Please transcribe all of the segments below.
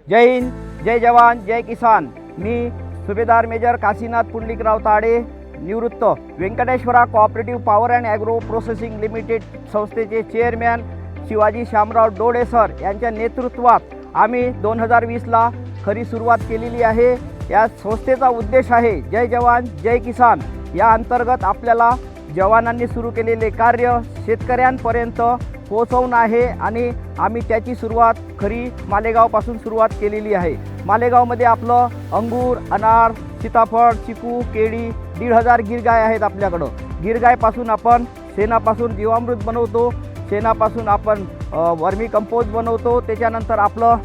जय हिंद, जय जवान, जय किसान। मी सुभेदार मेजर काशीनाथ पुंडलिकराव ताडे, निवृत्त, Venkateshwara cooperative power and agro processing limited संस्थेचे चेअरमॅन शिवाजी शामराव डोळे सर यांच्या नेतृत्वात आम्ही 2020ला खरी सुरुवात केलेली आहे। या संस्थेचा उद्देश आहे जय जवान, जय किसान। या अंतर्गत आपल्याला जवानांनी सुरू केलेले कार्य शेतकऱ्यांपर्यंत पोहोचवणं आहे आणि आम्ही त्याची सुरुवात खरी मालेगावपासून सुरुवात केलेली आहे। मालेगावमध्ये आपलं अंगूर, अनार, सीताफळ, चिकू, केळी 1,500 गिरगाय आहेत आपल्याकडं। गिरगायपासून आपण शेणापासून जीवामृत बनवतो, शेणापासून आपण वर्मी कंपोस्ट बनवतो, त्याच्यानंतर आपलं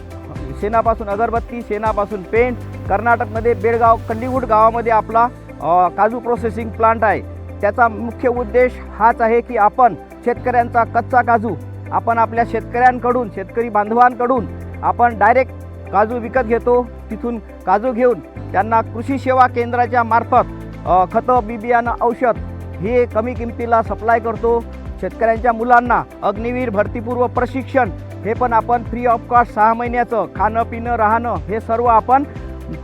शेणापासून अगरबत्ती, शेणापासून पेंट। कर्नाटकमध्ये बेळगाव कल्लीवूड गावामध्ये आपला काजू प्रोसेसिंग प्लांट आहे। त्याचा मुख्य उद्देश हाच आहे की आपण शेतकऱ्यांचा कच्चा काजू आपण आपल्या शेतकऱ्यांकडून, शेतकरी बांधवांकडून आपण डायरेक्ट काजू विकत घेतो। तिथून काजू घेऊन त्यांना कृषी सेवा केंद्राच्या मार्फत खतं, बी बियाणं, औषध हे कमी किमतीला सप्लाय करतो। शेतकऱ्यांच्या मुलांना अग्निवीर भरतीपूर्व प्रशिक्षण हे पण आपण फ्री ऑफ कॉस्ट 6 महिन्याचं खाणं पिणं राहणं हे सर्व आपण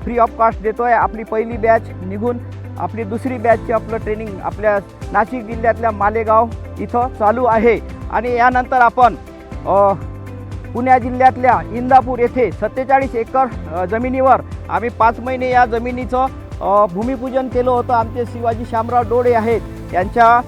फ्री ऑफ कॉस्ट देतो आहे। आपली पहिली बॅच निघून आपली दुसरी बॅचची आपलं ट्रेनिंग आपल्या नाशिक जिल्ह्यातल्या मालेगाव इथं चालू आहे। आणि यानंतर आपण पुणे जिल्ह्यातल्या इंदापूर येथे 47 एकर जमिनीवर आम्ही 5 महिने या जमिनीचं भूमिपूजन केलं होतं। आमचे शिवाजी शामराव डोळे आहेत यांच्या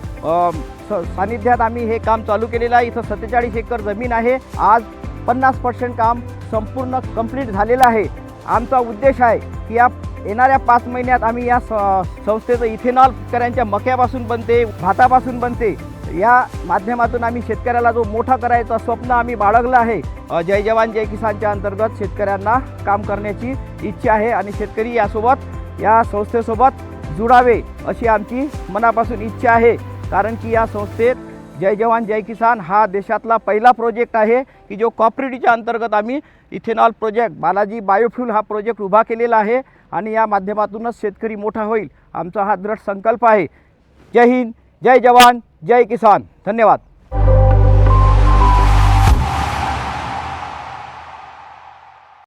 सानिध्यात आम्ही हे काम चालू केलेलं आहे। इथं 47 एकर जमीन आहे। आज 50% काम संपूर्ण कंप्लीट झालेलं आहे। आमचा उद्देश आहे की या येणाऱ्या 5 महिन्यात आम्ही या संस्थेचं इथेनॉल शेतकऱ्यांच्या मक्यापासून बनते, भातापासून बनते, या माध्यमातून आम्ही शेतकऱ्याला जो मोठा करायचं स्वप्न आम्ही बाळगलं आहे। जय जवान जय किसानच्या अंतर्गत शेतकऱ्यांना काम करण्याची इच्छा आहे आणि शेतकरी यासोबत या संस्थेसोबत जुडावे अशी आमची मनापासून इच्छा आहे। कारण की या संस्थेत जय जवान जय किसान हा देशातला पहिला प्रोजेक्ट आहे की जो कॉपरेटिव्हच्या अंतर्गत आम्ही इथेनॉल प्रोजेक्ट बालाजी बायोफ्यूल हा प्रोजेक्ट उभा केलेला आहे आणि या माध्यमातूनच शेतकरी मोठा होईल, आमचा हा दृढ संकल्प आहे। जय हिंद, जय जवान, जय किसान। धन्यवाद।